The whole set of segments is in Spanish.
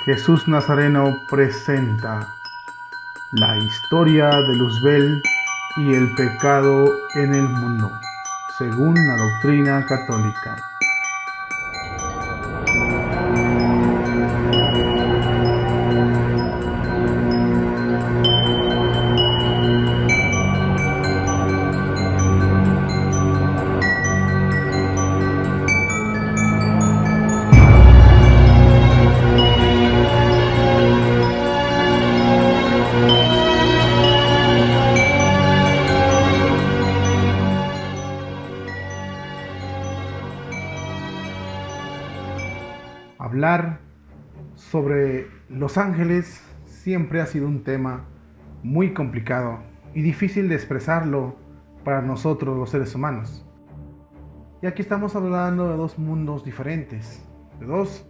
Jesús Nazareno presenta la historia de Luzbel y el pecado en el mundo, según la doctrina católica. Hablar sobre los ángeles siempre ha sido un tema muy complicado y difícil de expresarlo para nosotros los seres humanos. Y aquí estamos hablando de dos mundos diferentes, de dos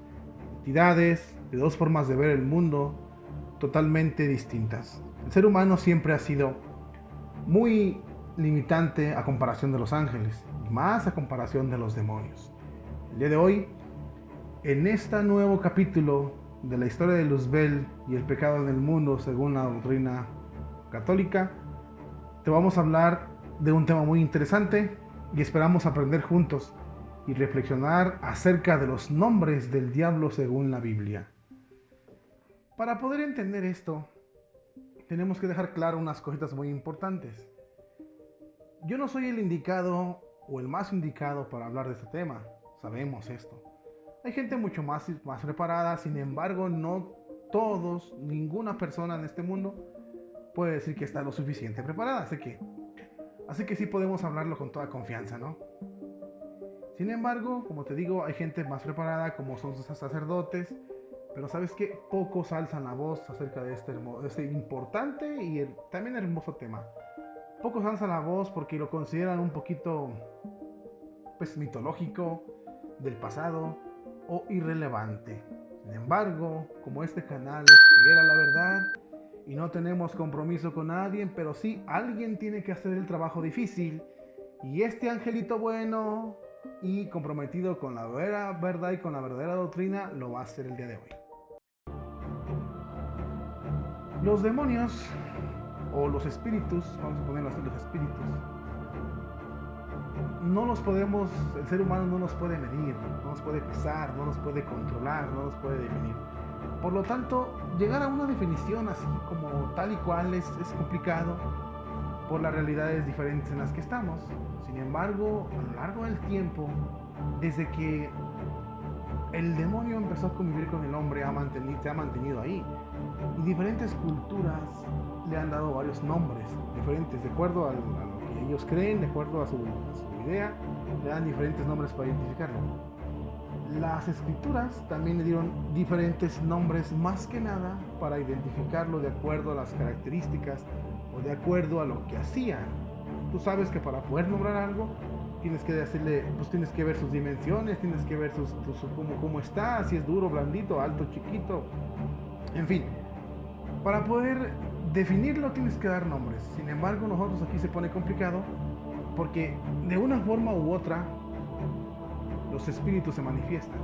entidades, de dos formas de ver el mundo totalmente distintas. El ser humano siempre ha sido muy limitante a comparación de los ángeles, y más a comparación de los demonios. El día de hoy, en este nuevo capítulo de la historia de Luzbel y el pecado en el mundo según la doctrina católica, te vamos a hablar de un tema muy interesante y esperamos aprender juntos y reflexionar acerca de los nombres del diablo según la Biblia. Para poder entender esto, tenemos que dejar claro unas cositas muy importantes. Yo no soy el indicado o el más indicado para hablar de este tema, sabemos esto. Hay gente mucho más preparada, sin embargo, no todos, ninguna persona en este mundo puede decir que está lo suficiente preparada. Así que sí podemos hablarlo con toda confianza, ¿no? Sin embargo, como te digo, hay gente más preparada, como son sus sacerdotes, pero ¿sabes qué? Pocos alzan la voz acerca de este importante y también hermoso tema. Pocos alzan la voz porque lo consideran un poquito, mitológico, del pasado, o irrelevante. Sin embargo, como este canal es fiel a la verdad y no tenemos compromiso con nadie, pero sí alguien tiene que hacer el trabajo difícil, y este angelito bueno y comprometido con la verdad y con la verdadera doctrina lo va a hacer el día de hoy. Los demonios o los espíritus, vamos a ponerlo así, los espíritus, el ser humano no los puede medir, no los puede pesar, no los puede controlar, no los puede definir. Por lo tanto, llegar a una definición así como tal y cual es complicado por las realidades diferentes en las que estamos. Sin embargo, a lo largo del tiempo, desde que el demonio empezó a convivir con el hombre, se ha mantenido ahí. Y diferentes culturas le han dado varios nombres diferentes, de acuerdo a lo que ellos creen, de acuerdo a su idea, le dan diferentes nombres para identificarlo. Las escrituras también le dieron diferentes nombres, más que nada para identificarlo de acuerdo a las características o de acuerdo a lo que hacían. Tú sabes que para poder nombrar algo tienes que tienes que ver sus dimensiones, tienes que ver cómo está, si es duro, blandito, alto, chiquito, en fin. Para poder definirlo tienes que dar nombres. Sin embargo, nosotros aquí se pone complicado porque de una forma u otra los espíritus se manifiestan.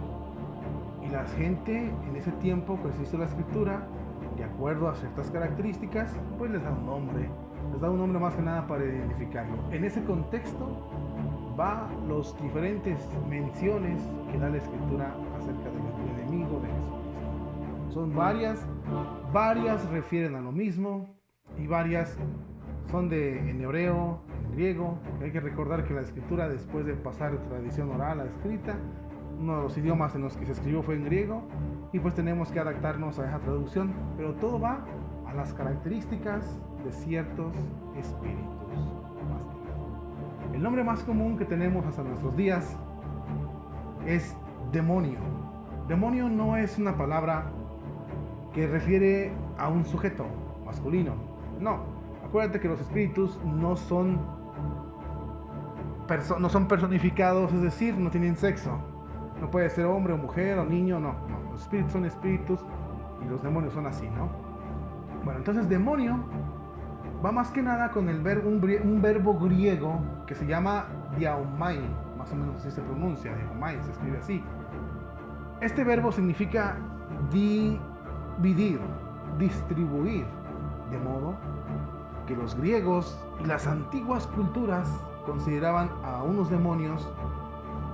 Y la gente en ese tiempo que se hizo la escritura, de acuerdo a ciertas características, pues les da un nombre. Les da un nombre más que nada para identificarlo. En ese contexto va los diferentes menciones que da la escritura acerca del enemigo de Jesucristo. Son varias refieren a lo mismo y varias son en hebreo, en griego. Hay que recordar que la escritura, después de pasar de tradición oral a escrita, uno de los idiomas en los que se escribió fue en griego, y pues tenemos que adaptarnos a esa traducción, pero todo va a las características de ciertos espíritus. El nombre más común que tenemos hasta nuestros días es demonio. Demonio no es una palabra que refiere a un sujeto masculino. No, acuérdate que los espíritus no son personificados, es decir, no tienen sexo. No puede ser hombre o mujer o niño, no. Los espíritus son espíritus y los demonios son así, ¿no? Bueno, entonces demonio va más que nada con un verbo griego que se llama diaumai, más o menos así se pronuncia, diaumai, se escribe así. Este verbo significa dividir, distribuir, de modo que los griegos y las antiguas culturas consideraban a unos demonios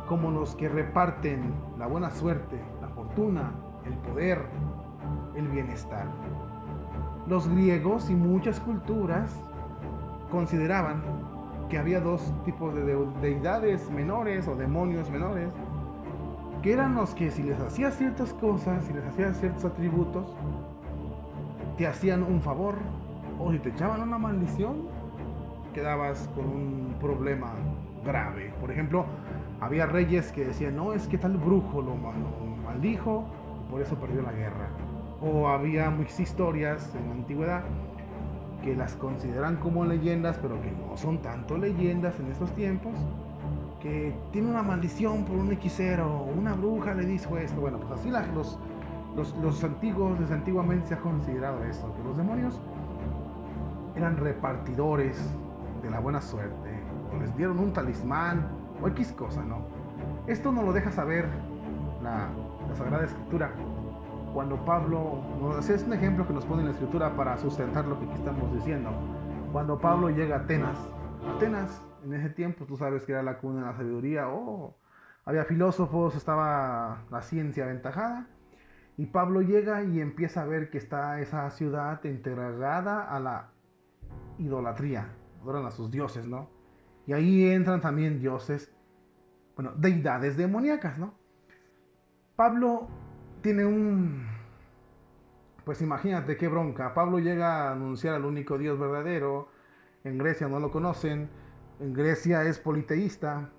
como los que reparten la buena suerte, la fortuna, el poder, el bienestar. Los griegos y muchas culturas consideraban que había dos tipos de deidades menores o demonios menores, que eran los que si les hacías ciertas cosas, si les hacías ciertos atributos, te hacían un favor, o si te echaban una maldición, quedabas con un problema grave. Por ejemplo, había reyes que decían, no, es que tal brujo lo maldijo, y por eso perdió la guerra. O había muchas historias en la antigüedad que las consideran como leyendas, pero que no son tanto leyendas en estos tiempos, que tiene una maldición por un hechicero, una bruja le dijo esto. Bueno, pues así los antiguos, desde antiguamente se ha considerado esto, que los demonios eran repartidores de la buena suerte, o les dieron un talismán, o X cosa, ¿no? Esto nos lo deja saber la Sagrada Escritura. Cuando Pablo, es un ejemplo que nos pone en la Escritura para sustentar lo que aquí estamos diciendo. Cuando Pablo llega a Atenas, en ese tiempo tú sabes que era la cuna de la sabiduría, había filósofos, estaba la ciencia aventajada, y Pablo llega y empieza a ver que está esa ciudad entregada a la idolatría, adoran a sus dioses, ¿no? Y ahí entran también dioses, bueno, deidades demoníacas, ¿no? Pablo tiene pues imagínate qué bronca. Pablo llega a anunciar al único Dios verdadero. En Grecia no lo conocen. En Grecia es politeísta.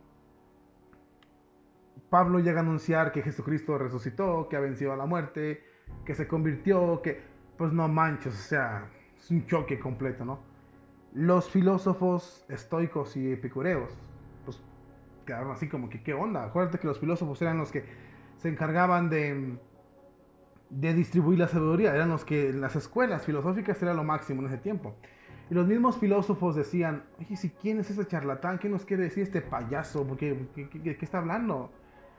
Pablo llega a anunciar que Jesucristo resucitó, que ha vencido a la muerte, que se convirtió, que pues no manches, o sea, es un choque completo, ¿no? Los filósofos estoicos y epicureos pues quedaron así como que qué onda. Acuérdate que los filósofos eran los que se encargaban de distribuir la sabiduría, eran los que en las escuelas filosóficas era lo máximo en ese tiempo. Y los mismos filósofos decían, oye, si quién es ese charlatán, ¿qué nos quiere decir este payaso? ¿Qué está hablando?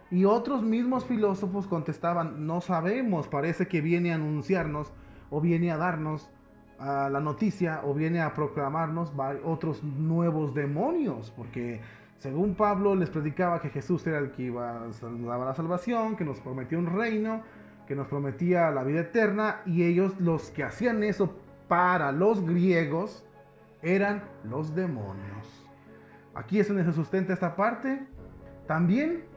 Y otros mismos filósofos contestaban, no sabemos, parece que viene a anunciarnos o viene a darnos la noticia o viene a proclamarnos otros nuevos demonios, porque según Pablo les predicaba que Jesús era el que iba a dar la salvación, que nos prometió un reino, que nos prometía la vida eterna, y ellos, los que hacían eso para los griegos, eran los demonios. Aquí es donde se sustenta esta parte. También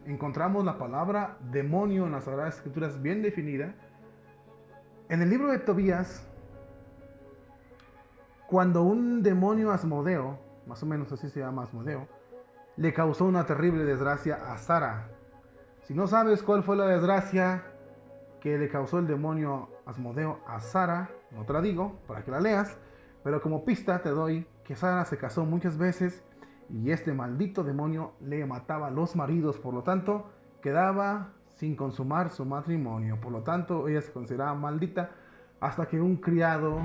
encontramos la palabra demonio en las Sagradas Escrituras bien definida. En el libro de Tobías, cuando un demonio Asmodeo, más o menos así se llama Asmodeo, le causó una terrible desgracia a Sara. Si no sabes cuál fue la desgracia que le causó el demonio Asmodeo a Sara, no te la digo para que la leas, pero como pista te doy que Sara se casó muchas veces y este maldito demonio le mataba a los maridos, por lo tanto quedaba sin consumar su matrimonio, por lo tanto ella se consideraba maldita hasta que un criado,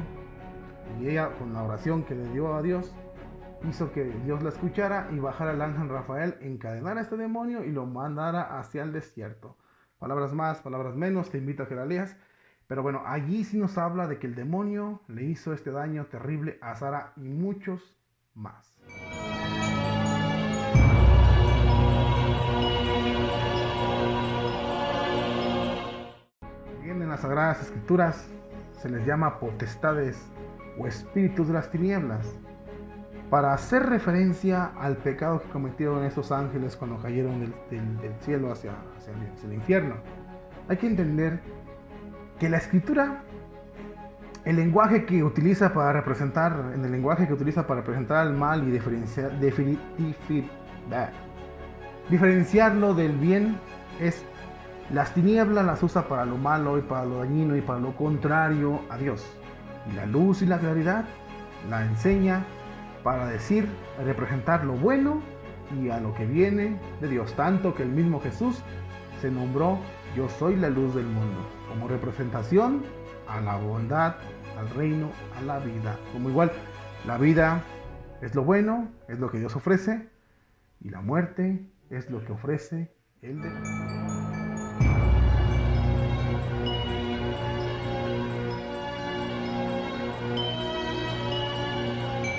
y ella con la oración que le dio a Dios, hizo que Dios la escuchara y bajara el ángel Rafael, encadenara a este demonio y lo mandara hacia el desierto. Palabras más, palabras menos, te invito a que la leas. Pero bueno, allí sí nos habla de que el demonio le hizo este daño terrible a Sara y muchos más. Bien, en las Sagradas Escrituras se les llama potestades o espíritus de las tinieblas, para hacer referencia al pecado que cometieron esos ángeles cuando cayeron del cielo hacia el infierno. Hay que entender que la Escritura, el lenguaje que utiliza para representar al mal y diferenciarlo del bien, es las tinieblas las usa para lo malo y para lo dañino y para lo contrario a Dios. Y la luz y la claridad la enseña para representar lo bueno y a lo que viene de Dios, tanto que el mismo Jesús se nombró yo soy la luz del mundo, como representación a la bondad, al reino, a la vida. Como igual, la vida es lo bueno, es lo que Dios ofrece, y la muerte es lo que ofrece el demonio.